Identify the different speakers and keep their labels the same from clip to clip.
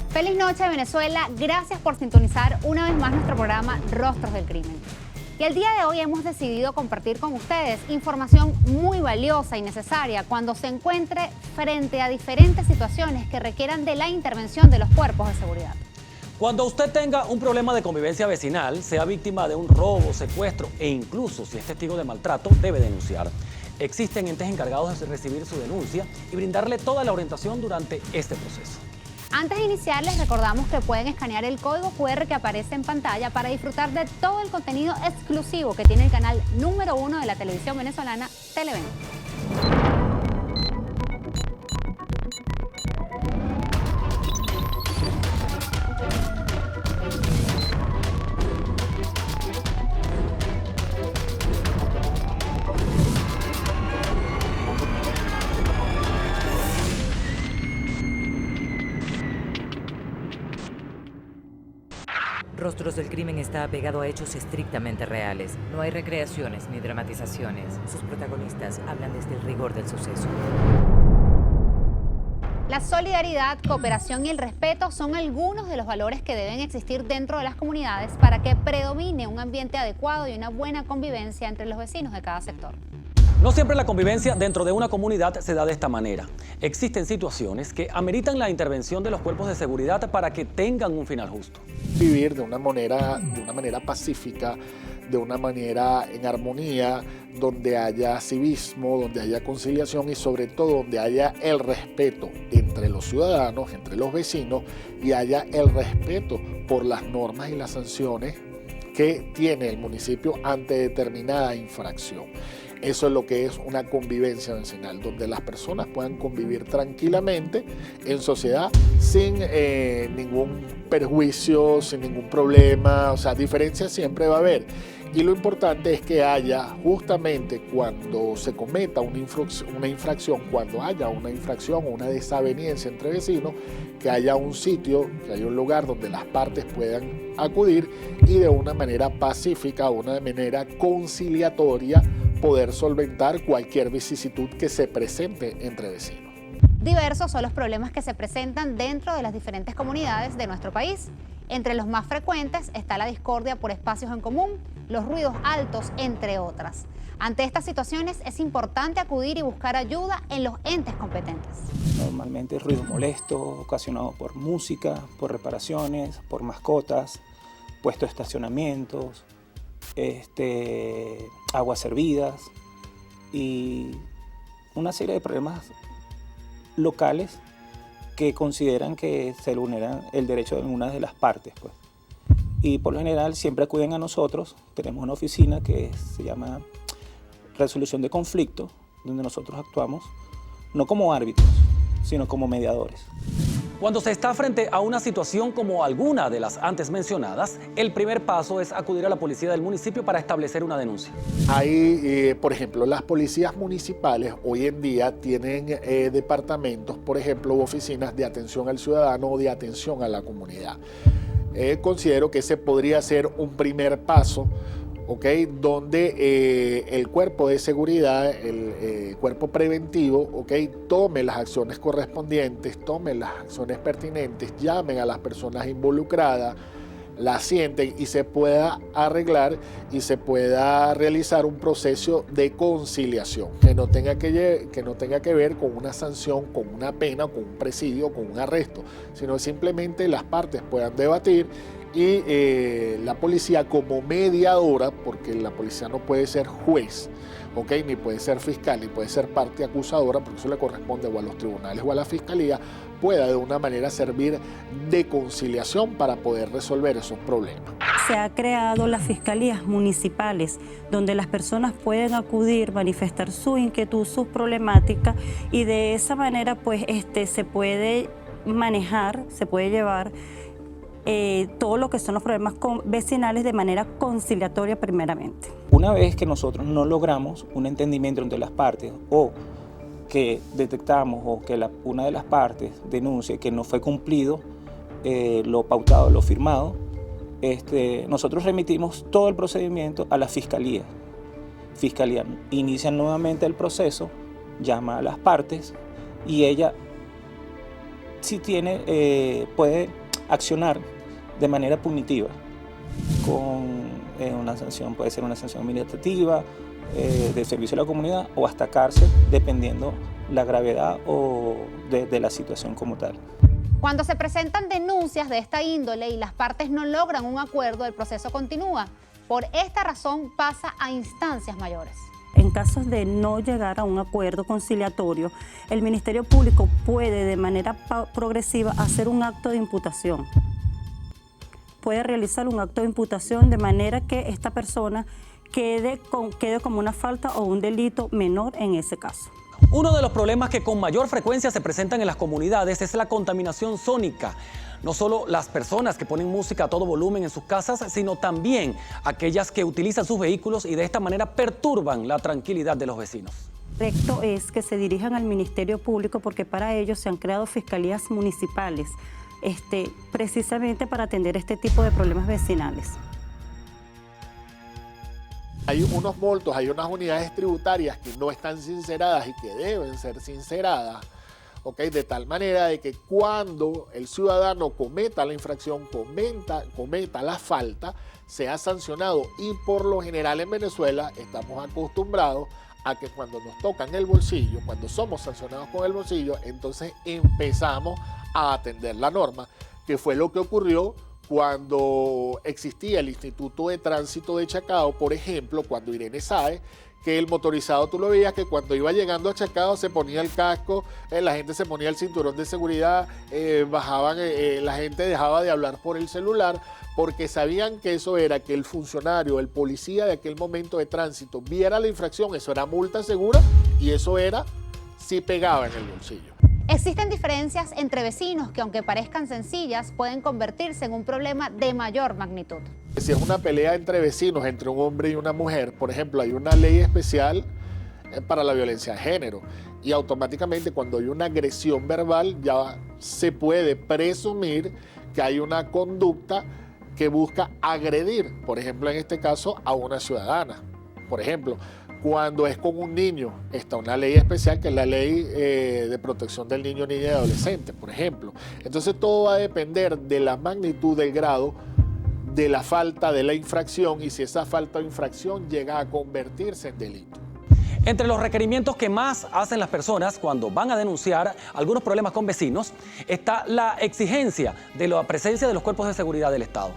Speaker 1: Feliz noche, Venezuela. Gracias por sintonizar una vez más nuestro programa Rostros del Crimen. Y el día de hoy hemos decidido compartir con ustedes información muy valiosa y necesaria cuando se encuentre frente a diferentes situaciones que requieran de la intervención de los cuerpos de seguridad.
Speaker 2: Cuando usted tenga un problema de convivencia vecinal, sea víctima de un robo, secuestro e incluso si es testigo de maltrato, debe denunciar. Existen entes encargados de recibir su denuncia y brindarle toda la orientación durante este proceso.
Speaker 1: Antes de iniciar, les recordamos que pueden escanear el código QR que aparece en pantalla para disfrutar de todo el contenido exclusivo que tiene el canal número 1 de la televisión venezolana, Televen.
Speaker 3: Rostros del Crimen está apegado a hechos estrictamente reales. No hay recreaciones ni dramatizaciones. Sus protagonistas hablan desde el rigor del suceso.
Speaker 1: La solidaridad, cooperación y el respeto son algunos de los valores que deben existir dentro de las comunidades para que predomine un ambiente adecuado y una buena convivencia entre los vecinos de cada sector.
Speaker 2: No siempre la convivencia dentro de una comunidad se da de esta manera. Existen situaciones que ameritan la intervención de los cuerpos de seguridad para que tengan un final justo.
Speaker 4: Vivir de una manera pacífica, de una manera en armonía, donde haya civismo, donde haya conciliación y sobre todo donde haya el respeto entre los ciudadanos, entre los vecinos y haya el respeto por las normas y las sanciones que tiene el municipio ante determinada infracción. Eso es lo que es una convivencia vecinal, donde las personas puedan convivir tranquilamente en sociedad sin ningún perjuicio, sin ningún problema. O sea, diferencias siempre va a haber. Y lo importante es que haya, justamente cuando se cometa una infracción, cuando haya una infracción o una desaveniencia entre vecinos, que haya un sitio, que haya un lugar donde las partes puedan acudir y de una manera pacífica, una manera conciliatoria, poder solventar cualquier vicisitud que se presente entre vecinos.
Speaker 1: Diversos son los problemas que se presentan dentro de las diferentes comunidades de nuestro país. Entre los más frecuentes está la discordia por espacios en común, los ruidos altos, entre otras. Ante estas situaciones es importante acudir y buscar ayuda en los entes competentes.
Speaker 5: Normalmente ruido molesto, ocasionado por música, por reparaciones, por mascotas, puestos de estacionamientos, aguas servidas y una serie de problemas locales que consideran que se vulneran el derecho de alguna de las partes, pues. Y por lo general siempre acuden a nosotros. Tenemos una oficina que se llama Resolución de Conflictos, donde nosotros actuamos no como árbitros, sino como mediadores.
Speaker 2: Cuando se está frente a una situación como alguna de las antes mencionadas, el primer paso es acudir a la policía del municipio para establecer una denuncia.
Speaker 4: Hay, por ejemplo, las policías municipales hoy en día tienen departamentos, por ejemplo, oficinas de atención al ciudadano o de atención a la comunidad. Considero que ese podría ser un primer paso, ¿okay? Donde el cuerpo de seguridad, el cuerpo preventivo, ¿okay? Tome las acciones correspondientes, tome las acciones pertinentes, llamen a las personas involucradas, la sienten y se pueda arreglar y se pueda realizar un proceso de conciliación que no tenga que ver con una sanción, con una pena, con un presidio, con un arresto, sino simplemente las partes puedan debatir y la policía como mediadora, porque la policía no puede ser juez, ¿okay? Ni puede ser fiscal, ni puede ser parte acusadora, porque eso le corresponde o a los tribunales o a la fiscalía, pueda de una manera servir de conciliación para poder resolver esos problemas.
Speaker 6: Se ha creado las fiscalías municipales, donde las personas pueden acudir, manifestar su inquietud, sus problemáticas, y de esa manera pues se puede manejar, se puede llevar todo lo que son los problemas vecinales de manera conciliatoria primeramente.
Speaker 5: Una vez que nosotros no logramos un entendimiento entre las partes o que detectamos o que una de las partes denuncie que no fue cumplido lo pautado, lo firmado, nosotros remitimos todo el procedimiento a la fiscalía. Fiscalía inicia nuevamente el proceso, llama a las partes y ella sí puede accionar de manera punitiva con una sanción, puede ser una sanción administrativa, de servicio a la comunidad o hasta cárcel, dependiendo la gravedad o de la situación como tal.
Speaker 1: Cuando se presentan denuncias de esta índole y las partes no logran un acuerdo, el proceso continúa. Por esta razón pasa a instancias mayores.
Speaker 6: En casos de no llegar a un acuerdo conciliatorio, el Ministerio Público puede de manera progresiva hacer un acto de imputación. Puede realizar un acto de imputación de manera que esta persona quede como una falta o un delito menor en ese caso.
Speaker 2: Uno de los problemas que con mayor frecuencia se presentan en las comunidades es la contaminación sónica. No solo las personas que ponen música a todo volumen en sus casas, sino también aquellas que utilizan sus vehículos y de esta manera perturban la tranquilidad de los vecinos.
Speaker 6: Correcto es que se dirijan al Ministerio Público porque para ello se han creado fiscalías municipales, precisamente para atender este tipo de problemas vecinales.
Speaker 4: Hay unos montos, hay unas unidades tributarias que no están sinceradas y que deben ser sinceradas, ¿okay? De tal manera de que cuando el ciudadano cometa la infracción, cometa la falta, sea sancionado. Y por lo general en Venezuela estamos acostumbrados a que cuando nos tocan el bolsillo, cuando somos sancionados con el bolsillo, entonces empezamos a atender la norma, que fue lo que ocurrió cuando existía el Instituto de Tránsito de Chacao, por ejemplo, cuando Irene Sáez, que el motorizado tú lo veías que cuando iba llegando a Chacao se ponía el casco, la gente se ponía el cinturón de seguridad, la gente dejaba de hablar por el celular, porque sabían que eso era que el funcionario, el policía de aquel momento de tránsito viera la infracción, eso era multa segura y eso era si pegaba en el bolsillo.
Speaker 1: Existen diferencias entre vecinos que, aunque parezcan sencillas, pueden convertirse en un problema de mayor magnitud.
Speaker 4: Si es una pelea entre vecinos, entre un hombre y una mujer, por ejemplo, hay una ley especial para la violencia de género y automáticamente cuando hay una agresión verbal ya se puede presumir que hay una conducta que busca agredir, por ejemplo, en este caso, a una ciudadana. Por ejemplo, cuando es con un niño, está una ley especial que es la ley de protección del niño, niña y adolescente, por ejemplo. Entonces todo va a depender de la magnitud del grado de la falta de la infracción y si esa falta o infracción llega a convertirse en delito.
Speaker 2: Entre los requerimientos que más hacen las personas cuando van a denunciar algunos problemas con vecinos está la exigencia de la presencia de los cuerpos de seguridad del Estado.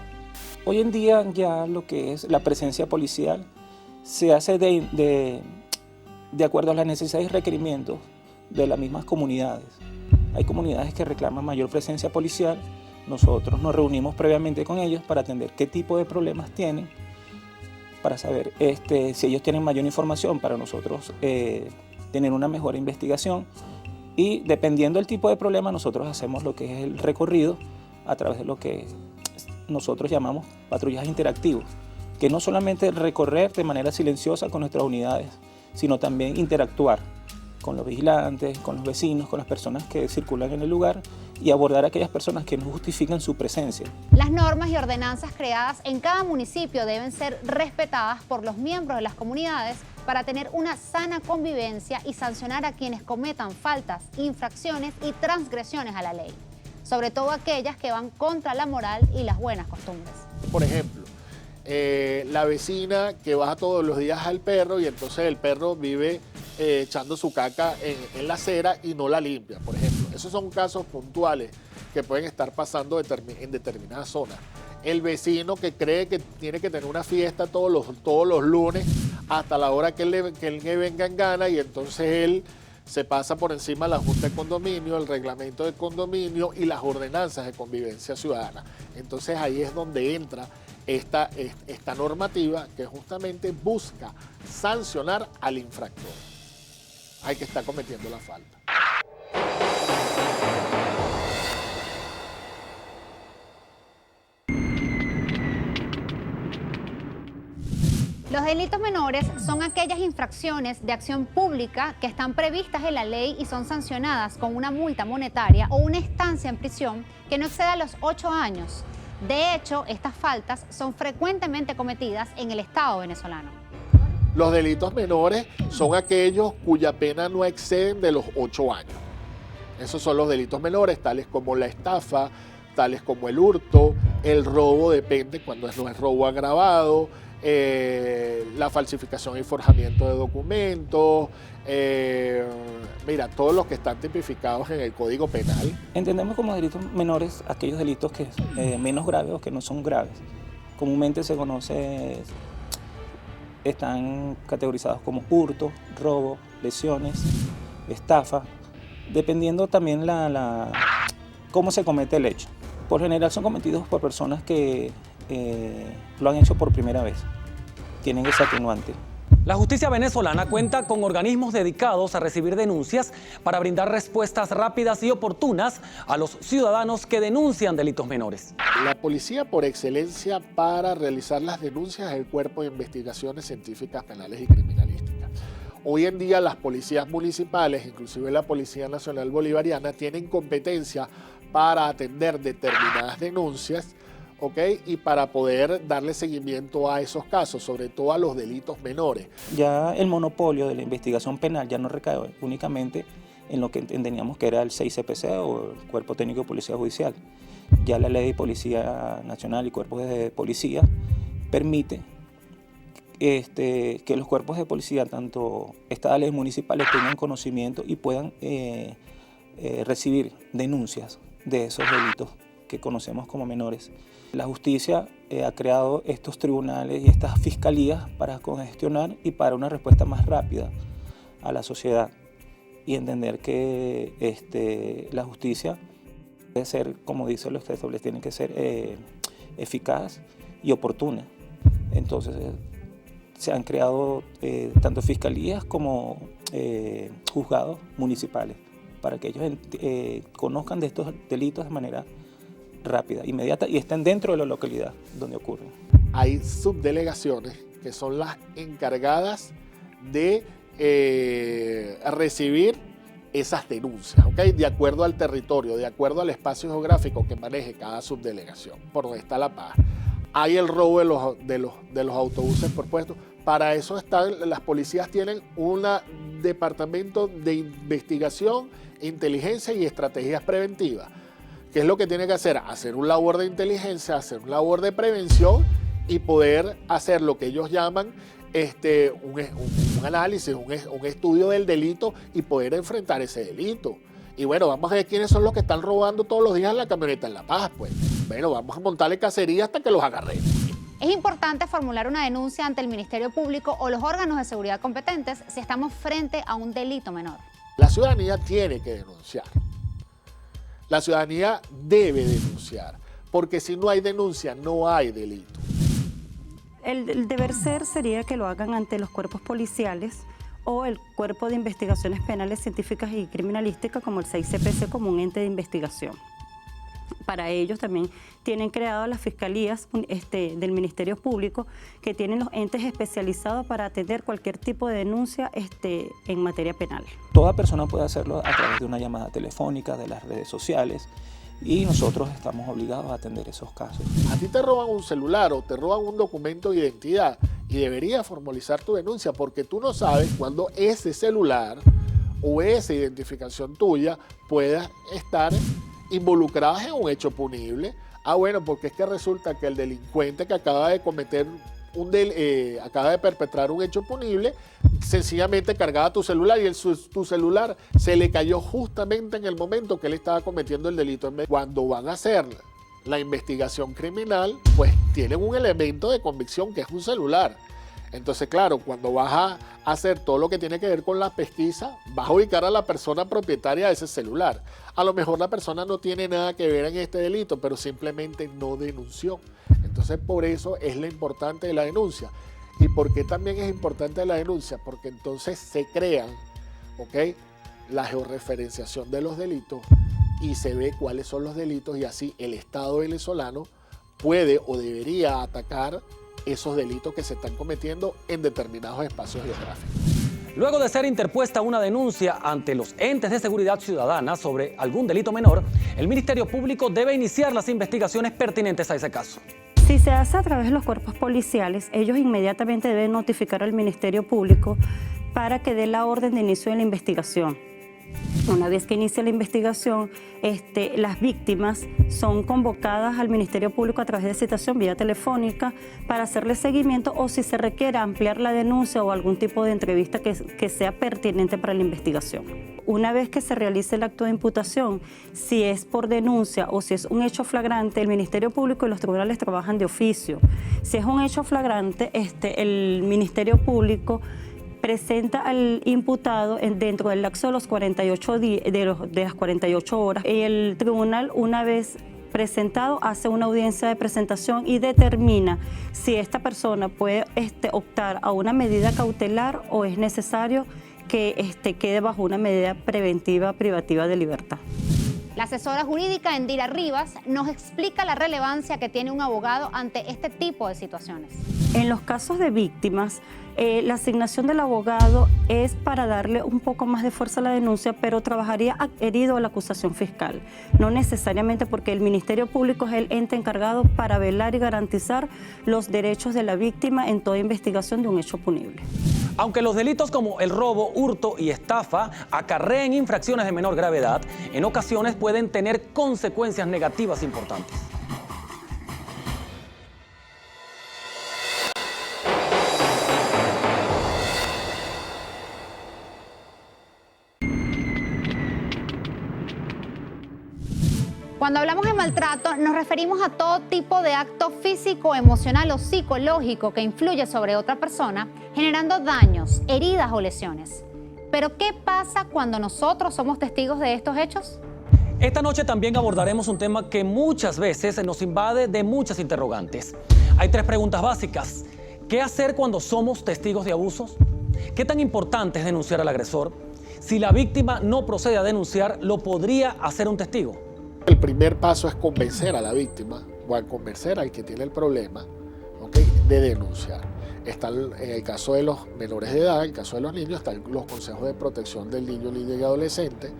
Speaker 5: Hoy en día ya lo que es la presencia policial se hace de acuerdo a las necesidades y requerimientos de las mismas comunidades. Hay comunidades que reclaman mayor presencia policial. Nosotros nos reunimos previamente con ellos para atender qué tipo de problemas tienen, para saber si ellos tienen mayor información, para nosotros tener una mejor investigación. Y dependiendo del tipo de problema, nosotros hacemos lo que es el recorrido a través de lo que nosotros llamamos patrullajes interactivos, que no solamente recorrer de manera silenciosa con nuestras unidades, sino también interactuar con los vigilantes, con los vecinos, con las personas que circulan en el lugar y abordar a aquellas personas que no justifican su presencia.
Speaker 1: Las normas y ordenanzas creadas en cada municipio deben ser respetadas por los miembros de las comunidades para tener una sana convivencia y sancionar a quienes cometan faltas, infracciones y transgresiones a la ley, sobre todo aquellas que van contra la moral y las buenas costumbres.
Speaker 4: Por ejemplo, la vecina que baja todos los días al perro y entonces el perro vive echando su caca en la acera y no la limpia, por ejemplo. Esos son casos puntuales que pueden estar pasando en determinadas zonas. El vecino que cree que tiene que tener una fiesta todos los lunes hasta la hora que él venga en gana y entonces él se pasa por encima de la Junta de Condominio, el reglamento de condominio y las ordenanzas de convivencia ciudadana. Entonces ahí es donde entra esta normativa que justamente busca sancionar al infractor, al que está cometiendo la falta.
Speaker 1: Los delitos menores son aquellas infracciones de acción pública que están previstas en la ley y son sancionadas con una multa monetaria o una estancia en prisión que no exceda los 8 años. De hecho, estas faltas son frecuentemente cometidas en el Estado venezolano.
Speaker 4: Los delitos menores son aquellos cuya pena no exceden de los 8 años. Esos son los delitos menores, tales como la estafa, tales como el hurto, el robo, depende cuando no es robo agravado, la falsificación y forjamiento de documentos, mira, todos los que están tipificados en el Código Penal.
Speaker 5: Entendemos como delitos menores aquellos delitos que menos graves o que no son graves. Comúnmente se conoce, están categorizados como hurto, robo, lesiones, estafa, dependiendo también cómo se comete el hecho. Por general son cometidos por personas que lo han hecho por primera vez, tienen ese atenuante.
Speaker 2: La justicia venezolana cuenta con organismos dedicados a recibir denuncias para brindar respuestas rápidas y oportunas a los ciudadanos que denuncian delitos menores.
Speaker 4: La policía por excelencia para realizar las denuncias es el Cuerpo de Investigaciones Científicas Penales y Criminalísticas. Hoy en día las policías municipales, inclusive la Policía Nacional Bolivariana, tienen competencia para atender determinadas denuncias, ¿ok? Y para poder darle seguimiento a esos casos, sobre todo a los delitos menores.
Speaker 5: Ya el monopolio de la investigación penal ya no recae únicamente en lo que entendíamos que era el 6CPC o el Cuerpo Técnico de Policía Judicial. Ya la Ley de Policía Nacional y Cuerpos de Policía permite que los cuerpos de policía, tanto estatales y municipales, tengan conocimiento y puedan recibir denuncias de esos delitos que conocemos como menores. La justicia ha creado estos tribunales y estas fiscalías para congestionar y para una respuesta más rápida a la sociedad y entender que la justicia debe ser, como dice los textos, tiene que ser eficaz y oportuna. Entonces se han creado tanto fiscalías como juzgados municipales para que ellos conozcan de estos delitos de manera rápida, inmediata y estén dentro de la localidad donde ocurren.
Speaker 4: Hay subdelegaciones que son las encargadas de recibir esas denuncias, ¿ok? De acuerdo al territorio, de acuerdo al espacio geográfico que maneje cada subdelegación, por donde está La Paz. Hay el robo de los autobuses por puesto. Para eso las policías tienen un departamento de investigación, inteligencia y estrategias preventivas. ¿Qué es lo que tiene que hacer? Hacer un labor de inteligencia, hacer un labor de prevención y poder hacer lo que ellos llaman un análisis, un estudio del delito y poder enfrentar ese delito. Y bueno, vamos a ver quiénes son los que están robando todos los días la camioneta en La Paz, pues. Bueno, vamos a montarle cacería hasta que los agarremos.
Speaker 1: Es importante formular una denuncia ante el Ministerio Público o los órganos de seguridad competentes si estamos frente a un delito menor.
Speaker 4: La ciudadanía tiene que denunciar. La ciudadanía debe denunciar, porque si no hay denuncia, no hay delito.
Speaker 6: El deber ser sería que lo hagan ante los cuerpos policiales o el Cuerpo de Investigaciones Penales, Científicas y Criminalísticas, como el 6CPC, como un ente de investigación. Para ellos también tienen creado las fiscalías del Ministerio Público, que tienen los entes especializados para atender cualquier tipo de denuncia en materia penal.
Speaker 5: Toda persona puede hacerlo a través de una llamada telefónica, de las redes sociales, y nosotros estamos obligados a atender esos casos.
Speaker 4: A ti te roban un celular o te roban un documento de identidad y deberías formalizar tu denuncia, porque tú no sabes cuándo ese celular o esa identificación tuya pueda estar involucradas en un hecho punible. Bueno, porque es que resulta que el delincuente que acaba de cometer acaba de perpetrar un hecho punible, sencillamente cargaba tu celular y tu celular se le cayó justamente en el momento que él estaba cometiendo el delito. Cuando van a hacer la investigación criminal, pues tienen un elemento de convicción que es un celular. Entonces, claro, cuando vas a hacer todo lo que tiene que ver con la pesquisa, vas a ubicar a la persona propietaria de ese celular. A lo mejor la persona no tiene nada que ver en este delito, pero simplemente no denunció. Entonces, por eso es lo importante de la denuncia. ¿Y por qué también es importante la denuncia? Porque entonces se crean, ¿ok?, la georreferenciación de los delitos y se ve cuáles son los delitos y así el Estado venezolano puede o debería atacar esos delitos que se están cometiendo en determinados espacios geográficos.
Speaker 2: Luego de ser interpuesta una denuncia ante los entes de seguridad ciudadana sobre algún delito menor, el Ministerio Público debe iniciar las investigaciones pertinentes a ese caso.
Speaker 6: Si se hace a través de los cuerpos policiales, ellos inmediatamente deben notificar al Ministerio Público para que dé la orden de inicio de la investigación. Una vez que inicia la investigación, las víctimas son convocadas al Ministerio Público a través de citación vía telefónica para hacerle seguimiento o si se requiere ampliar la denuncia o algún tipo de entrevista que sea pertinente para la investigación. Una vez que se realice el acto de imputación, si es por denuncia o si es un hecho flagrante, el Ministerio Público y los tribunales trabajan de oficio. Si es un hecho flagrante, el Ministerio Público presenta al imputado dentro del lapso de los 48 de las 48 horas y el tribunal, una vez presentado, hace una audiencia de presentación y determina si esta persona puede optar a una medida cautelar o es necesario que quede bajo una medida preventiva privativa de libertad.
Speaker 1: La asesora jurídica Endira Rivas nos explica la relevancia que tiene un abogado ante este tipo de situaciones.
Speaker 6: En los casos de víctimas, la asignación del abogado es para darle un poco más de fuerza a la denuncia, pero trabajaría adherido a la acusación fiscal. No necesariamente, porque el Ministerio Público es el ente encargado para velar y garantizar los derechos de la víctima en toda investigación de un hecho punible.
Speaker 2: Aunque los delitos como el robo, hurto y estafa acarreen infracciones de menor gravedad, en ocasiones pueden tener consecuencias negativas importantes.
Speaker 1: Cuando hablamos de maltrato, nos referimos a todo tipo de acto físico, emocional o psicológico que influye sobre otra persona, generando daños, heridas o lesiones. Pero, ¿qué pasa cuando nosotros somos testigos de estos hechos?
Speaker 2: Esta noche también abordaremos un tema que muchas veces nos invade de muchas interrogantes. Hay 3 preguntas básicas. ¿Qué hacer cuando somos testigos de abusos? ¿Qué tan importante es denunciar al agresor? Si la víctima no procede a denunciar, ¿lo podría hacer un testigo?
Speaker 4: El primer paso es convencer a la víctima o a convencer al que tiene el problema, ¿okay?, de denunciar. Está en el caso de los menores de edad, en el caso de los niños, están los consejos de protección del niño, niña y adolescente.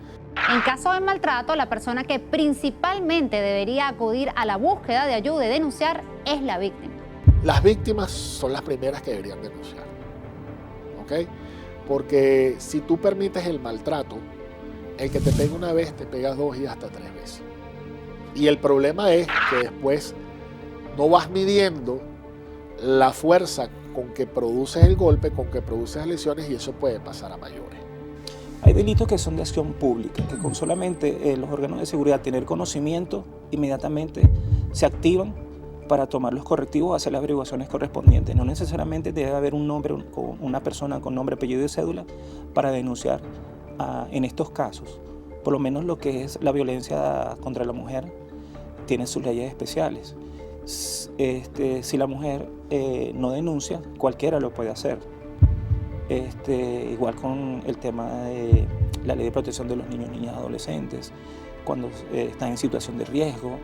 Speaker 1: En caso de maltrato, la persona que principalmente debería acudir a la búsqueda de ayuda y denunciar es la víctima.
Speaker 4: Las víctimas son las primeras que deberían denunciar, ¿ok? Porque si tú permites el maltrato, el que te pega una vez, te pega 2 y hasta 3 veces. Y el problema es que después no vas midiendo la fuerza con que produces el golpe, con que produces las lesiones, y eso puede pasar a mayores.
Speaker 5: Hay delitos que son de acción pública, que con solamente los órganos de seguridad tener conocimiento, inmediatamente se activan para tomar los correctivos, hacer las averiguaciones correspondientes. No necesariamente debe haber un nombre, una persona con nombre, apellido y cédula para denunciar en estos casos. Por lo menos lo que es la violencia contra la mujer tiene sus leyes especiales. Si la mujer no denuncia, cualquiera lo puede hacer. Igual con el tema de la ley de protección de los niños, niñas y adolescentes, cuando están en situación de riesgo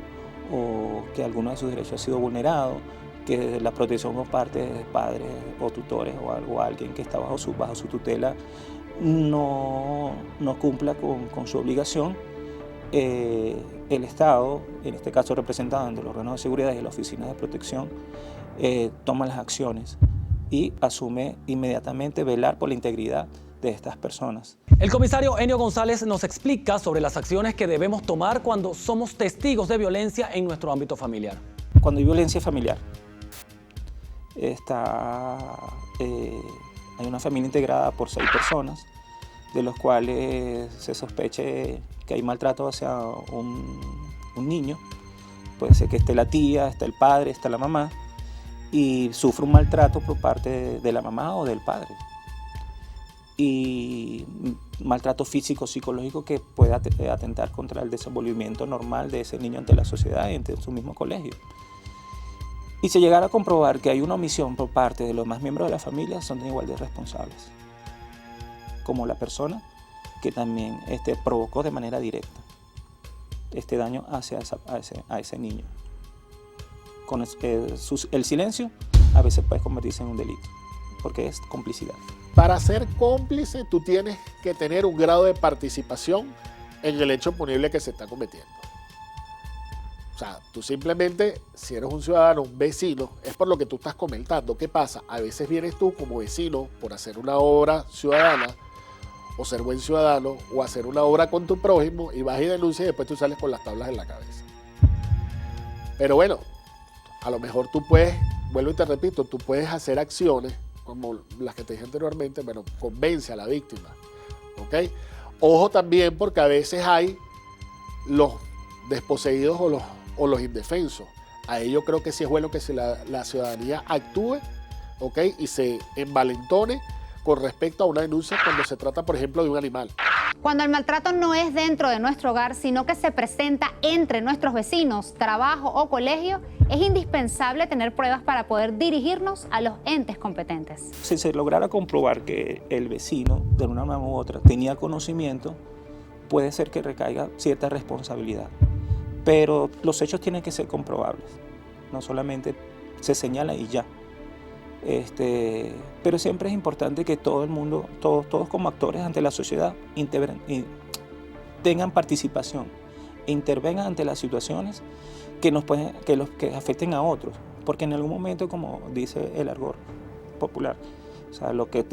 Speaker 5: o que alguno de sus derechos ha sido vulnerado, que la protección por parte de padres o tutores o alguien que está bajo su tutela no cumpla con su obligación, el Estado, en este caso representado en los órganos de seguridad y la oficina de protección, toma las acciones y asume inmediatamente velar por la integridad de estas personas.
Speaker 2: El comisario Enio González nos explica sobre las acciones que debemos tomar cuando somos testigos de violencia en nuestro ámbito familiar.
Speaker 5: Cuando hay violencia familiar, hay una familia integrada por 6 personas, de los cuales se sospeche que hay maltrato hacia un niño. Puede ser que esté la tía, está el padre, está la mamá, y sufre un maltrato por parte de la mamá o del padre. Y maltrato físico, psicológico que puede atentar contra el desenvolvimiento normal de ese niño ante la sociedad y ante su mismo colegio. Y si llegara a comprobar que hay una omisión por parte de los demás miembros de la familia, son igual de responsables, como la persona que también provocó de manera directa este daño hacia a ese niño. Con el silencio a veces puede convertirse en un delito, porque es complicidad.
Speaker 4: Para ser cómplice, tú tienes que tener un grado de participación en el hecho punible que se está cometiendo. O sea, tú simplemente, si eres un ciudadano, un vecino, es por lo que tú estás comentando. ¿Qué pasa? A veces vienes tú como vecino por hacer una obra ciudadana o ser buen ciudadano, o hacer una obra con tu prójimo, y vas y denuncias y después tú sales con las tablas en la cabeza. Pero bueno, a lo mejor tú puedes, vuelvo y te repito, tú puedes hacer acciones como las que te dije anteriormente, pero convence a la víctima, ¿ok? Ojo también, porque a veces hay los desposeídos o los indefensos. A ello creo que sí es bueno que la ciudadanía actúe, ¿ok? Y se envalentone con respecto a una denuncia cuando se trata, por ejemplo, de un animal.
Speaker 1: Cuando el maltrato no es dentro de nuestro hogar, sino que se presenta entre nuestros vecinos, trabajo o colegio, es indispensable tener pruebas para poder dirigirnos a los entes competentes.
Speaker 5: Si se lograra comprobar que el vecino, de una manera u otra, tenía conocimiento, puede ser que recaiga cierta responsabilidad. Pero los hechos tienen que ser comprobables, no solamente se señala y ya. Pero siempre es importante que todo el mundo, todos como actores ante la sociedad, tengan participación, intervengan ante las situaciones que afecten a otros, porque en algún momento, como dice el argot popular, o sea, lo que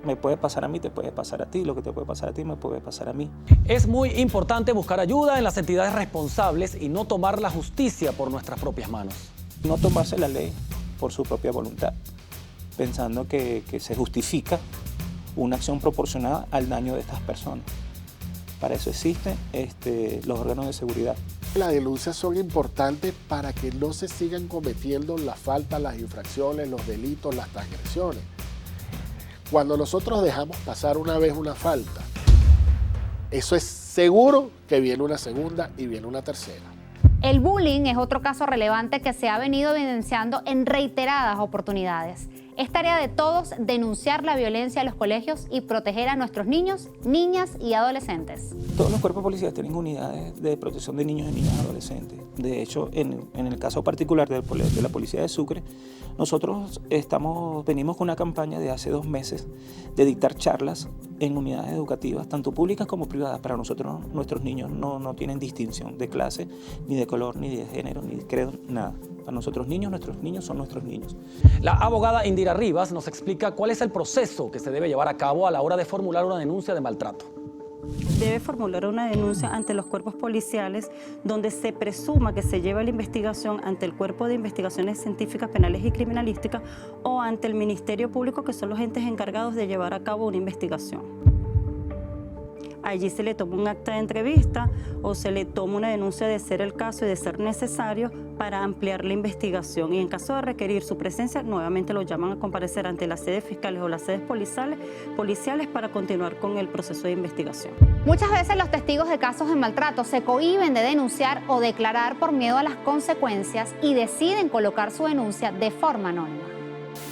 Speaker 5: me puede pasar a mí, te puede pasar a ti, lo que te puede pasar a ti, me puede pasar a mí.
Speaker 2: Es muy importante buscar ayuda en las entidades responsables y no tomar la justicia por nuestras propias manos.
Speaker 5: No tomarse la ley por su propia voluntad, pensando que se justifica una acción proporcionada al daño de estas personas. Para eso existen los órganos de seguridad.
Speaker 4: Las denuncias son importantes para que no se sigan cometiendo las faltas, las infracciones, los delitos, las transgresiones. Cuando nosotros dejamos pasar una vez una falta, eso es seguro que viene una segunda y viene una tercera.
Speaker 1: El bullying es otro caso relevante que se ha venido evidenciando en reiteradas oportunidades. Es tarea de todos denunciar la violencia en los colegios y proteger a nuestros niños, niñas y adolescentes.
Speaker 5: Todos los cuerpos policiales tienen unidades de protección de niños y niñas y adolescentes. De hecho, en el caso particular de la Policía de Sucre, nosotros venimos con una campaña de hace 2 meses de dictar charlas en unidades educativas, tanto públicas como privadas. Para nosotros, nuestros niños no tienen distinción de clase, ni de color, ni de género, ni de credo, nada. Para nosotros nuestros niños son nuestros niños.
Speaker 2: La abogada Indira Rivas nos explica cuál es el proceso que se debe llevar a cabo a la hora de formular una denuncia de maltrato.
Speaker 6: Debe formular una denuncia ante los cuerpos policiales donde se presuma que se lleva la investigación ante el Cuerpo de Investigaciones Científicas, Penales y Criminalísticas o ante el Ministerio Público, que son los entes encargados de llevar a cabo una investigación. Allí se le toma un acta de entrevista o se le toma una denuncia de ser el caso y de ser necesario para ampliar la investigación. Y en caso de requerir su presencia, nuevamente lo llaman a comparecer ante las sedes fiscales o las sedes policiales para continuar con el proceso de investigación.
Speaker 1: Muchas veces los testigos de casos de maltrato se cohíben de denunciar o declarar por miedo a las consecuencias y deciden colocar su denuncia de forma anónima.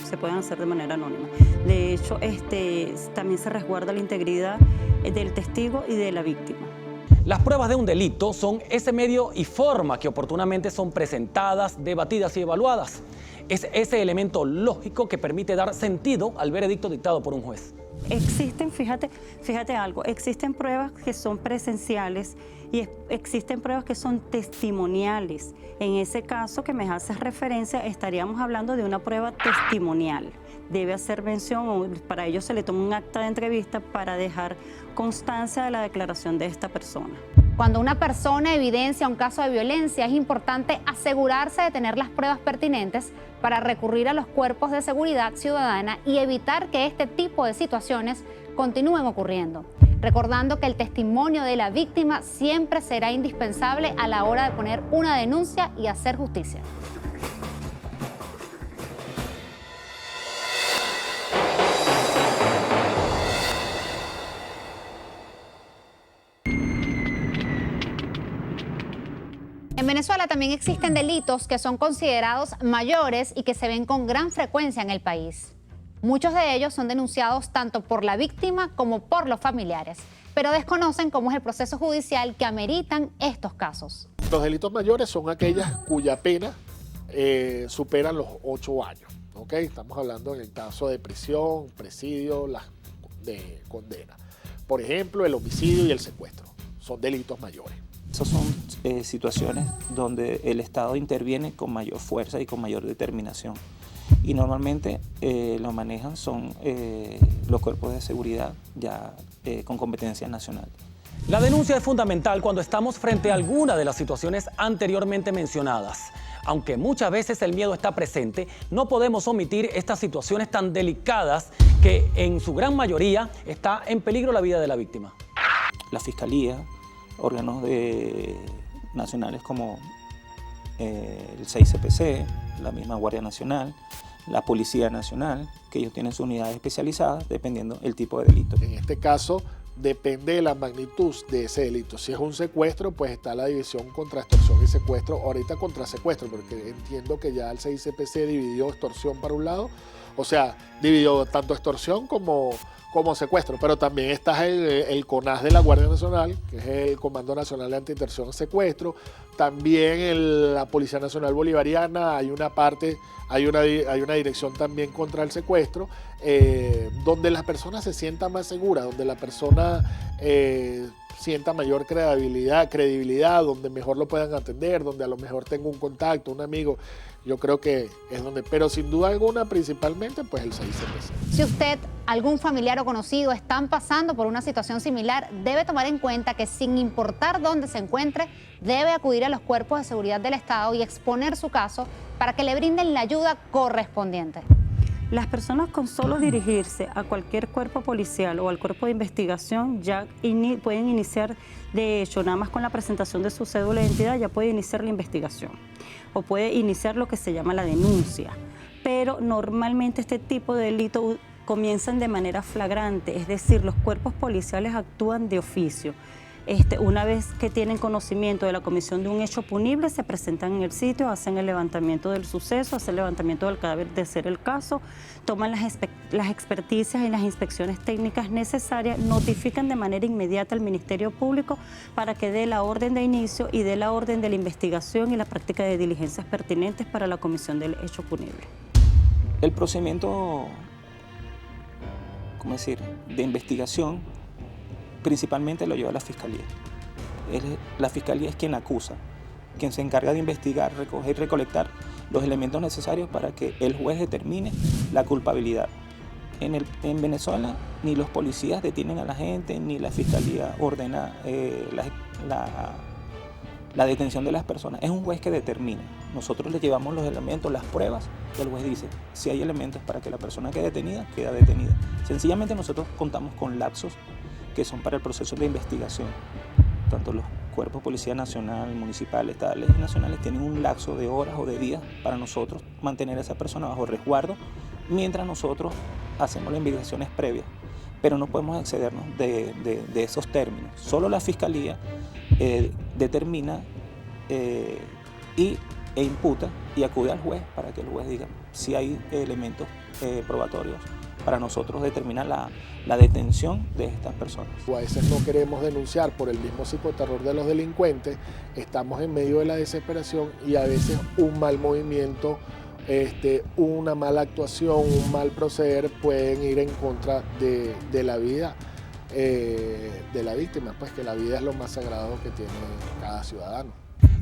Speaker 6: Se pueden hacer de manera anónima. De hecho, también se resguarda la integridad del testigo y de la víctima.
Speaker 2: Las pruebas de un delito son ese medio y forma que oportunamente son presentadas, debatidas y evaluadas. Es ese elemento lógico que permite dar sentido al veredicto dictado por un juez.
Speaker 6: Existen, fíjate algo, existen pruebas que son presenciales y existen pruebas que son testimoniales. En ese caso que me haces referencia, estaríamos hablando de una prueba testimonial. Debe hacer mención, o para ello se le toma un acta de entrevista para dejar constancia de la declaración de esta persona.
Speaker 1: Cuando una persona evidencia un caso de violencia, es importante asegurarse de tener las pruebas pertinentes para recurrir a los cuerpos de seguridad ciudadana y evitar que este tipo de situaciones continúen ocurriendo. Recordando que el testimonio de la víctima siempre será indispensable a la hora de poner una denuncia y hacer justicia. En Venezuela también existen delitos que son considerados mayores y que se ven con gran frecuencia en el país. Muchos de ellos son denunciados tanto por la víctima como por los familiares, pero desconocen cómo es el proceso judicial que ameritan estos casos.
Speaker 4: Los delitos mayores son aquellas cuya pena superan los 8 años. ¿Okay? Estamos hablando en el caso de prisión, presidio, las de condena. Por ejemplo, el homicidio y el secuestro son delitos mayores.
Speaker 5: Esas son situaciones donde el Estado interviene con mayor fuerza y con mayor determinación. Y normalmente lo manejan son los cuerpos de seguridad ya con competencia nacional.
Speaker 2: La denuncia es fundamental cuando estamos frente a alguna de las situaciones anteriormente mencionadas. Aunque muchas veces el miedo está presente, no podemos omitir estas situaciones tan delicadas que en su gran mayoría está en peligro la vida de la víctima.
Speaker 5: La Fiscalía, órganos nacionales como el 6CPC, la misma Guardia Nacional, la Policía Nacional, que ellos tienen sus unidades especializadas dependiendo del tipo de delito.
Speaker 4: En este caso, depende de la magnitud de ese delito. Si es un secuestro, pues está la división contra extorsión y secuestro, ahorita contra secuestro, porque entiendo que ya el 6CPC dividió extorsión para un lado, o sea, dividió tanto extorsión como secuestro, pero también está el CONAS de la Guardia Nacional, que es el Comando Nacional de Antiextorsión y Secuestro, también la Policía Nacional Bolivariana, hay una dirección también contra el secuestro, donde las personas se sientan más seguras, donde la persona sienta mayor credibilidad, donde mejor lo puedan atender, donde a lo mejor tenga un contacto, un amigo. Yo creo que es donde, pero sin duda alguna, principalmente, pues el 6CPC.
Speaker 1: Si usted, algún familiar o conocido están pasando por una situación similar, debe tomar en cuenta que sin importar dónde se encuentre, debe acudir a los cuerpos de seguridad del Estado y exponer su caso para que le brinden la ayuda correspondiente.
Speaker 6: Las personas con solo dirigirse a cualquier cuerpo policial o al cuerpo de investigación ya pueden iniciar, de hecho, nada más con la presentación de su cédula de identidad ya puede iniciar la investigación o puede iniciar lo que se llama la denuncia. Pero normalmente este tipo de delitos comienzan de manera flagrante, es decir, los cuerpos policiales actúan de oficio. Una vez que tienen conocimiento de la comisión de un hecho punible, se presentan en el sitio, hacen el levantamiento del suceso, hacen el levantamiento del cadáver de ser el caso, toman las experticias y las inspecciones técnicas necesarias, notifican de manera inmediata al Ministerio Público para que dé la orden de inicio y dé la orden de la investigación y la práctica de diligencias pertinentes para la comisión del hecho punible.
Speaker 5: El procedimiento, de investigación principalmente lo lleva la Fiscalía. La Fiscalía es quien acusa, quien se encarga de investigar, recoger y recolectar los elementos necesarios para que el juez determine la culpabilidad. En Venezuela ni los policías detienen a la gente, ni la Fiscalía ordena la detención de las personas. Es un juez que determina. Nosotros le llevamos los elementos, las pruebas, y el juez dice, si hay elementos para que la persona quede detenida, queda detenida. Sencillamente nosotros contamos con lapsos que son para el proceso de investigación. Tanto los cuerpos de policía nacional, municipal, estatales y nacionales tienen un lapso de horas o de días para nosotros mantener a esa persona bajo resguardo mientras nosotros hacemos las investigaciones previas, pero no podemos excedernos de esos términos. Solo la Fiscalía determina e imputa y acude al juez para que el juez diga si hay elementos probatorios para nosotros determinar la detención de estas personas.
Speaker 4: A veces no queremos denunciar por el mismo psicoterror de los delincuentes, estamos en medio de la desesperación y a veces un mal movimiento, una mala actuación, un mal proceder pueden ir en contra de la vida de la víctima, pues que la vida es lo más sagrado que tiene cada ciudadano.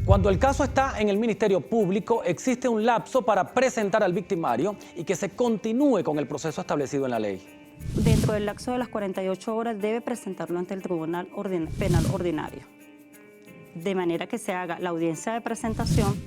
Speaker 2: Cuando el caso está en el Ministerio Público, existe un lapso para presentar al victimario y que se continúe con el proceso establecido en la ley.
Speaker 6: Dentro del lapso de las 48 horas debe presentarlo ante el Tribunal Penal Ordinario, de manera que se haga la audiencia de presentación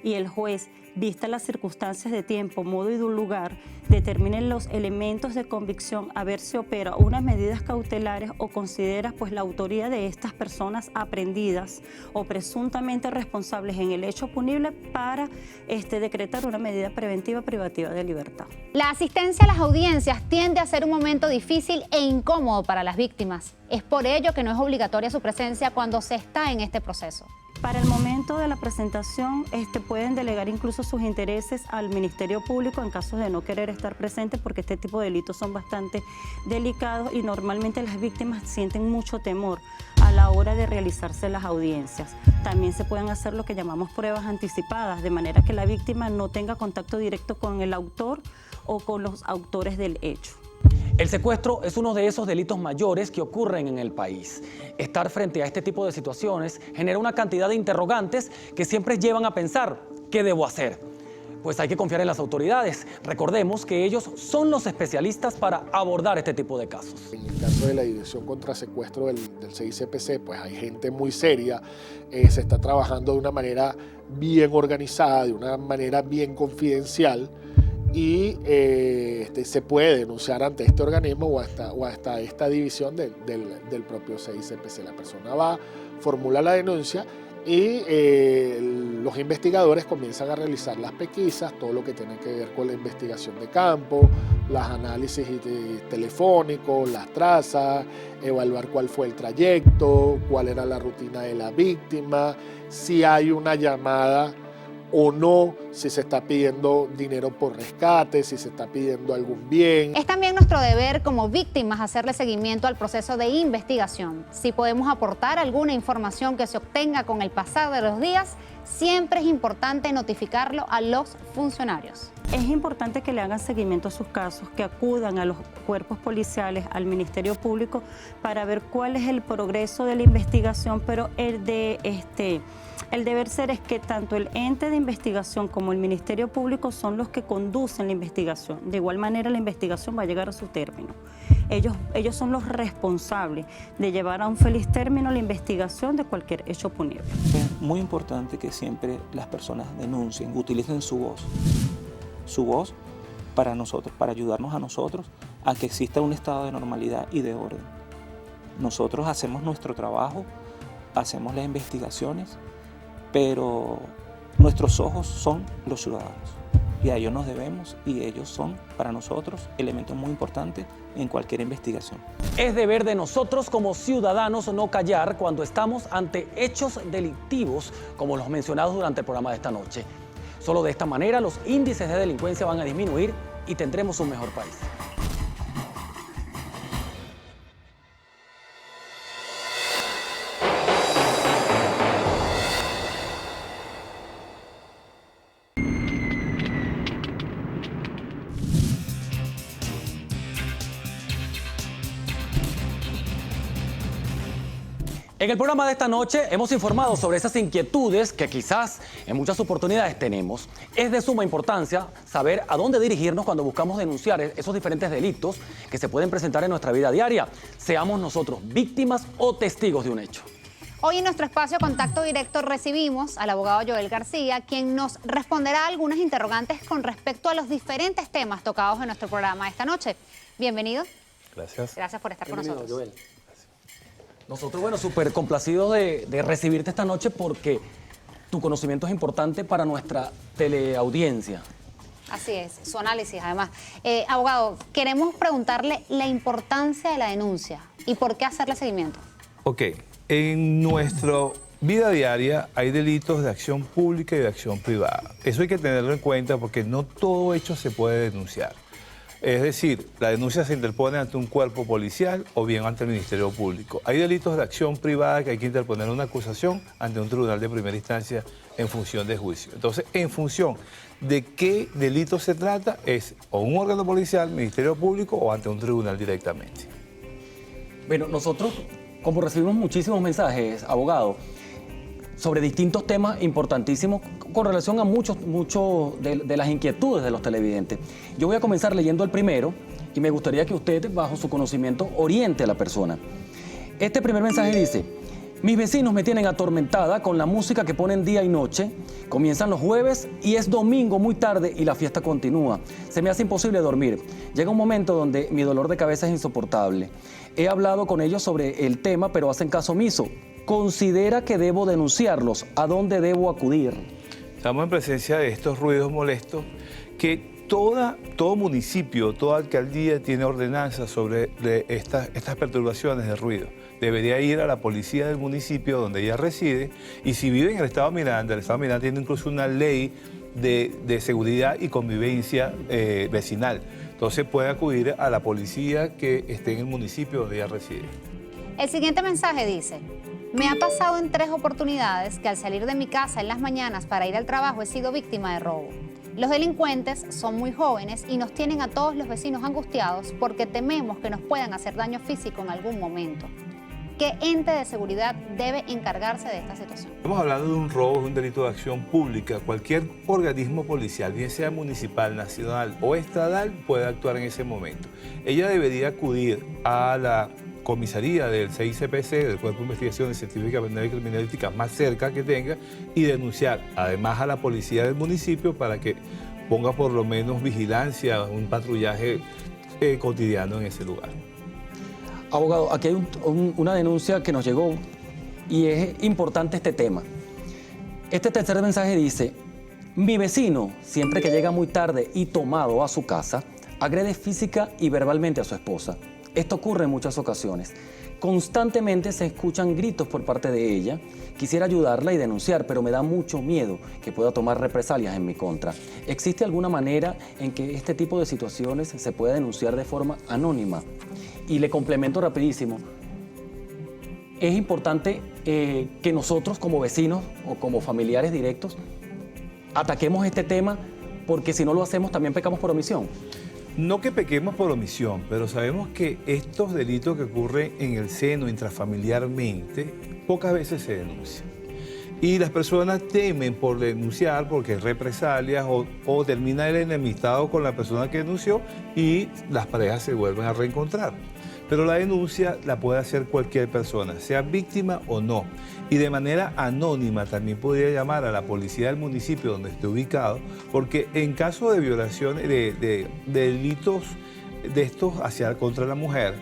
Speaker 6: y el juez, vistas las circunstancias de tiempo, modo y lugar, determinen los elementos de convicción a ver si opera unas medidas cautelares o considera pues la autoría de estas personas aprehendidas o presuntamente responsables en el hecho punible para decretar una medida preventiva privativa de libertad.
Speaker 1: La asistencia a las audiencias tiende a ser un momento difícil e incómodo para las víctimas. Es por ello que no es obligatoria su presencia cuando se está en este proceso.
Speaker 6: Para el momento de la presentación, pueden delegar incluso sus intereses al Ministerio Público en caso de no querer estar presentes, porque este tipo de delitos son bastante delicados y normalmente las víctimas sienten mucho temor a la hora de realizarse las audiencias. También se pueden hacer lo que llamamos pruebas anticipadas, de manera que la víctima no tenga contacto directo con el autor o con los autores del hecho.
Speaker 2: El secuestro es uno de esos delitos mayores que ocurren en el país. Estar frente a este tipo de situaciones genera una cantidad de interrogantes que siempre llevan a pensar, ¿qué debo hacer? Pues hay que confiar en las autoridades. Recordemos que ellos son los especialistas para abordar este tipo de casos.
Speaker 4: En el caso de la Dirección contra Secuestro del CICPC, pues hay gente muy seria, se está trabajando de una manera bien organizada, de una manera bien confidencial, y se puede denunciar ante este organismo o hasta esta división del propio CICPC. La persona va, formula la denuncia y los investigadores comienzan a realizar las pesquisas, todo lo que tiene que ver con la investigación de campo, los análisis telefónicos, las trazas, evaluar cuál fue el trayecto, cuál era la rutina de la víctima, si hay una llamada o no, si se está pidiendo dinero por rescate, si se está pidiendo algún bien.
Speaker 1: Es también nuestro deber como víctimas hacerle seguimiento al proceso de investigación. Si podemos aportar alguna información que se obtenga con el pasar de los días, siempre es importante notificarlo a los funcionarios.
Speaker 6: Es importante que le hagan seguimiento a sus casos, que acudan a los cuerpos policiales, al Ministerio Público, para ver cuál es el progreso de la investigación, pero el deber ser es que tanto el ente de investigación como el Ministerio Público son los que conducen la investigación. De igual manera, la investigación va a llegar a su término. Ellos son los responsables de llevar a un feliz término la investigación de cualquier hecho punible.
Speaker 5: Es muy importante que siempre las personas denuncien, utilicen su voz para nosotros, para ayudarnos a nosotros a que exista un estado de normalidad y de orden. Nosotros hacemos nuestro trabajo, hacemos las investigaciones, pero nuestros ojos son los ciudadanos y a ellos nos debemos, y ellos son para nosotros elementos muy importantes en cualquier investigación.
Speaker 2: Es deber de nosotros como ciudadanos no callar cuando estamos ante hechos delictivos como los mencionados durante el programa de esta noche. Solo de esta manera los índices de delincuencia van a disminuir y tendremos un mejor país. En el programa de esta noche hemos informado sobre esas inquietudes que quizás en muchas oportunidades tenemos. Es de suma importancia saber a dónde dirigirnos cuando buscamos denunciar esos diferentes delitos que se pueden presentar en nuestra vida diaria, seamos nosotros víctimas o testigos de un hecho.
Speaker 1: Hoy en nuestro espacio Contacto Directo recibimos al abogado Joel García, quien nos responderá algunas interrogantes con respecto a los diferentes temas tocados en nuestro programa esta noche. Bienvenido.
Speaker 7: Gracias.
Speaker 1: Gracias por estar con nosotros.
Speaker 2: Joel. Nosotros, bueno, súper complacidos de recibirte esta noche porque tu conocimiento es importante para nuestra teleaudiencia.
Speaker 1: Así es, su análisis además. Abogado, queremos preguntarle la importancia de la denuncia y por qué hacerle seguimiento.
Speaker 7: Ok, en nuestra vida diaria hay delitos de acción pública y de acción privada. Eso hay que tenerlo en cuenta porque no todo hecho se puede denunciar. Es decir, la denuncia se interpone ante un cuerpo policial o bien ante el Ministerio Público. Hay delitos de acción privada que hay que interponer una acusación ante un tribunal de primera instancia en función de juicio. Entonces, en función de qué delito se trata, es o un órgano policial, Ministerio Público o ante un tribunal directamente.
Speaker 2: Bueno, nosotros, como recibimos muchísimos mensajes, abogado, sobre distintos temas importantísimos con relación a muchos de las inquietudes de los televidentes. Yo voy a comenzar leyendo el primero y me gustaría que usted, bajo su conocimiento, oriente a la persona. Este primer mensaje dice: mis vecinos me tienen atormentada con la música que ponen día y noche. Comienzan los jueves y es domingo muy tarde y la fiesta continúa. Se me hace imposible dormir. Llega un momento donde mi dolor de cabeza es insoportable. He hablado con ellos sobre el tema, pero hacen caso omiso. ¿Considera que debo denunciarlos? ¿A dónde debo acudir?
Speaker 7: Estamos en presencia de estos ruidos molestos que todo municipio, toda alcaldía tiene ordenanzas sobre estas perturbaciones de ruido. Debería ir a la policía del municipio donde ella reside, y si vive en el Estado Miranda tiene incluso una ley de seguridad y convivencia vecinal. Entonces puede acudir a la policía que esté en el municipio donde ella reside.
Speaker 1: El siguiente mensaje dice: me ha pasado en 3 oportunidades que al salir de mi casa en las mañanas para ir al trabajo he sido víctima de robo. Los delincuentes son muy jóvenes y nos tienen a todos los vecinos angustiados porque tememos que nos puedan hacer daño físico en algún momento. ¿Qué ente de seguridad debe encargarse de esta situación?
Speaker 7: Estamos hablando de un robo, de un delito de acción pública. Cualquier organismo policial, bien sea municipal, nacional o estatal, puede actuar en ese momento. Ella debería acudir a la comisaría del CICPC, del Cuerpo de Investigaciones Científicas, Penales y Criminalísticas más cerca que tenga y denunciar además a la policía del municipio para que ponga por lo menos vigilancia, un patrullaje cotidiano en ese lugar.
Speaker 2: Abogado, aquí hay una denuncia que nos llegó y es importante este tema. Este tercer mensaje dice: mi vecino, siempre que llega muy tarde y tomado a su casa, agrede física y verbalmente a su esposa. Esto ocurre en muchas ocasiones. Constantemente se escuchan gritos por parte de ella. Quisiera ayudarla y denunciar, pero me da mucho miedo que pueda tomar represalias en mi contra. ¿Existe alguna manera en que este tipo de situaciones se pueda denunciar de forma anónima? Y le complemento rapidísimo. Es importante que nosotros como vecinos o como familiares directos ataquemos este tema, porque si no lo hacemos también pecamos por omisión.
Speaker 7: No que pequemos por omisión, pero sabemos que estos delitos que ocurren en el seno intrafamiliarmente pocas veces se denuncian. Y las personas temen por denunciar porque hay represalias o termina el enemistado con la persona que denunció y las parejas se vuelven a reencontrar. Pero la denuncia la puede hacer cualquier persona, sea víctima o no. Y de manera anónima también podría llamar a la policía del municipio donde esté ubicado, porque en caso de violaciones, de delitos de estos contra la mujer,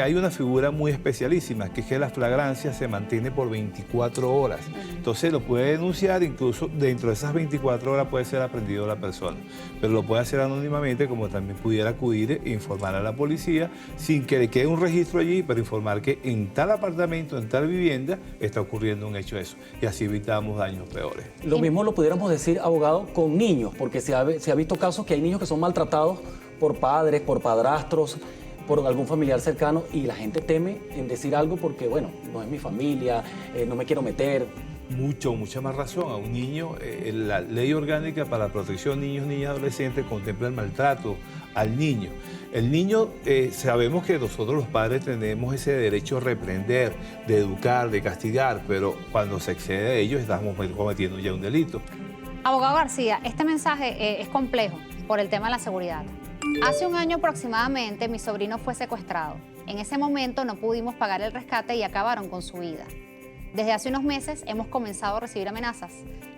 Speaker 7: hay una figura muy especialísima, que es que la flagrancia se mantiene por 24 horas. Entonces lo puede denunciar, incluso dentro de esas 24 horas puede ser aprendido la persona. Pero lo puede hacer anónimamente, como también pudiera acudir e informar a la policía, sin que le quede un registro allí, pero informar que en tal apartamento, en tal vivienda, está ocurriendo un hecho de eso. Y así evitamos daños peores.
Speaker 2: Lo mismo lo pudiéramos decir, abogado, con niños, porque se ha visto casos que hay niños que son maltratados por padres, por padrastros, por algún familiar cercano, y la gente teme en decir algo porque, bueno, no es mi familia, no me quiero meter.
Speaker 7: Mucha más razón. A un niño, la Ley Orgánica para la Protección de Niños, Niñas y Adolescentes contempla el maltrato al niño. El niño, sabemos que nosotros los padres tenemos ese derecho a reprender, de educar, de castigar, pero cuando se excede de ello estamos cometiendo ya un delito.
Speaker 1: Abogado García, este mensaje es complejo por el tema de la seguridad. Hace un año aproximadamente mi sobrino fue secuestrado. En ese momento no pudimos pagar el rescate y acabaron con su vida. Desde hace unos meses hemos comenzado a recibir amenazas.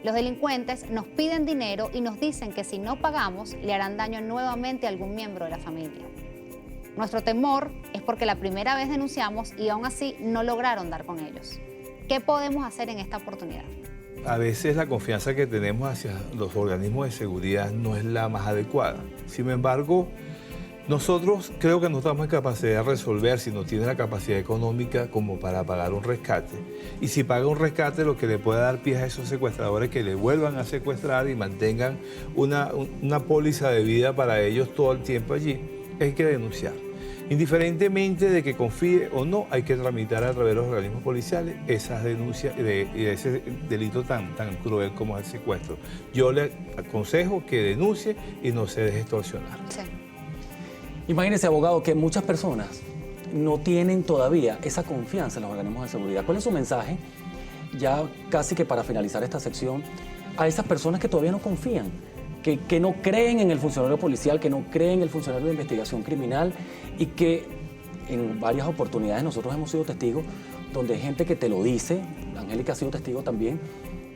Speaker 1: Los delincuentes nos piden dinero y nos dicen que si no pagamos le harán daño nuevamente a algún miembro de la familia. Nuestro temor es porque la primera vez denunciamos y aún así no lograron dar con ellos. ¿Qué podemos hacer en esta oportunidad?
Speaker 7: A veces la confianza que tenemos hacia los organismos de seguridad no es la más adecuada. Sin embargo, nosotros creo que no estamos en capacidad de resolver si no tiene la capacidad económica como para pagar un rescate. Y si paga un rescate, lo que le puede dar pie a esos secuestradores que le vuelvan a secuestrar y mantengan una póliza de vida para ellos todo el tiempo allí, hay que denunciar. Indiferentemente de que confíe o no, hay que tramitar a través de los organismos policiales esas denuncias de ese delito tan cruel como es el secuestro. Yo le aconsejo que denuncie y no se deje extorsionar.
Speaker 1: Sí.
Speaker 2: Imagínese, abogado, que muchas personas no tienen todavía esa confianza en los organismos de seguridad. ¿Cuál es su mensaje, ya casi que para finalizar esta sección, a esas personas que todavía no confían, que no creen en el funcionario policial, que no creen en el funcionario de investigación criminal y que en varias oportunidades nosotros hemos sido testigos donde hay gente que te lo dice, Angélica ha sido testigo también,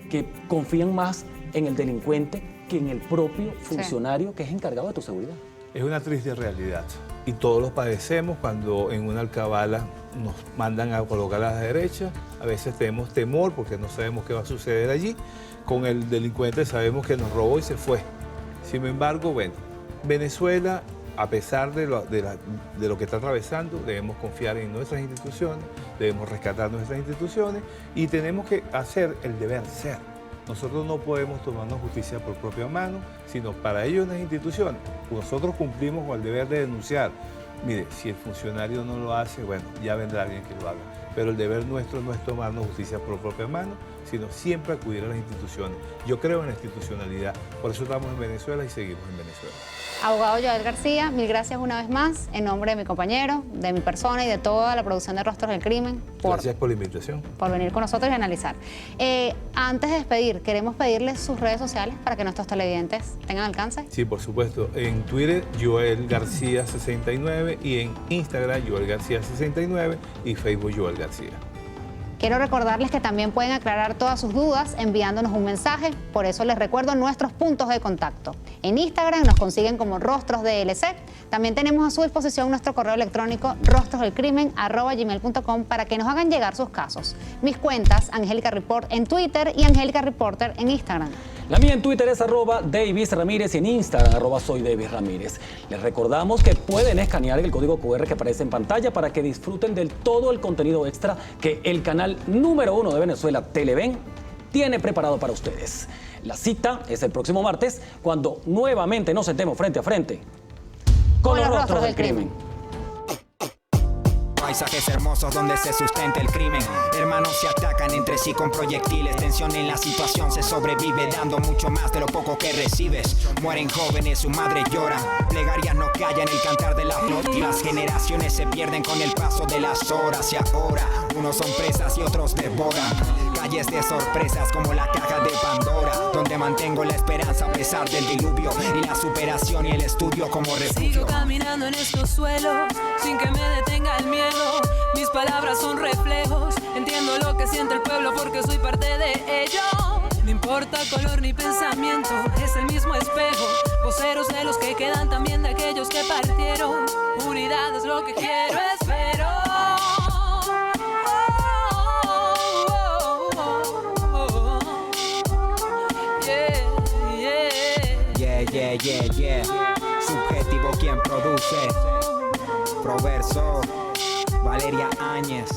Speaker 2: que confían más en el delincuente que en el propio funcionario que es encargado de tu seguridad?
Speaker 7: Es una triste realidad y todos los padecemos cuando en una alcabala nos mandan a colocar a la derecha. A veces tenemos temor porque no sabemos qué va a suceder allí. Con el delincuente sabemos que nos robó y se fue. Sin embargo, bueno, Venezuela, a pesar de lo que está atravesando, debemos confiar en nuestras instituciones, debemos rescatar nuestras instituciones y tenemos que hacer el deber ser. Nosotros no podemos tomarnos justicia por propia mano, sino para ello en las instituciones. Nosotros cumplimos con el deber de denunciar. Mire, si el funcionario no lo hace, bueno, ya vendrá alguien que lo haga. pero el deber nuestro no es tomarnos justicia por propia mano, sino siempre acudir a las instituciones. Yo creo en la institucionalidad, por eso estamos en Venezuela y seguimos en Venezuela.
Speaker 1: Abogado Joel García, mil gracias una vez más, en nombre de mi compañero, de mi persona y de toda la producción de Rostros del Crimen,
Speaker 7: Gracias por la invitación.
Speaker 1: por venir con nosotros y analizar. Antes de despedir, queremos pedirles sus redes sociales para que nuestros televidentes tengan alcance.
Speaker 7: Sí, por supuesto. En Twitter, Joel García 69 y en Instagram, Joel García 69 y Facebook, Joel García.
Speaker 1: Quiero recordarles que también pueden aclarar todas sus dudas enviándonos un mensaje, por eso les recuerdo nuestros puntos de contacto. En Instagram nos consiguen como Rostros DLC. También tenemos a su disposición nuestro correo electrónico rostrosdelcrimen@gmail.com para que nos hagan llegar sus casos. Mis cuentas, Angélica Report en Twitter y Angélica Reporter en Instagram.
Speaker 2: La mía en Twitter es @DavisRamírez y en Instagram @SoyDavisRamírez. Les recordamos que pueden escanear el código QR que aparece en pantalla para que disfruten del todo el contenido extra que el canal número 1 de Venezuela, Televen, tiene preparado para ustedes. La cita es el próximo martes, cuando nuevamente nos sentemos frente a frente con los rostros del crimen.
Speaker 8: Paisajes hermosos donde se sustenta el crimen. Hermanos se atacan entre sí con proyectiles. Tensión en la situación, se sobrevive dando mucho más de lo poco que recibes. Mueren jóvenes, su madre llora. Plegarias no callan el cantar de la flor. Y las generaciones se pierden con el paso de las horas. Y ahora, unos son presas y otros devoran. Calles de sorpresas como la caja de Pandora, donde mantengo la esperanza a pesar del diluvio. Y la superación y el estudio como refugio.
Speaker 9: Sigo caminando en estos suelos sin que me detenga el miedo. Mis palabras son reflejos, entiendo lo que siente el pueblo porque soy parte de ello. No importa color ni pensamiento, es el mismo espejo. Voceros de los que quedan, también de aquellos que partieron. Unidad es lo que quiero, espero.
Speaker 8: Yeah. Subjetivo quien produce. Proverso, Valeria Áñez.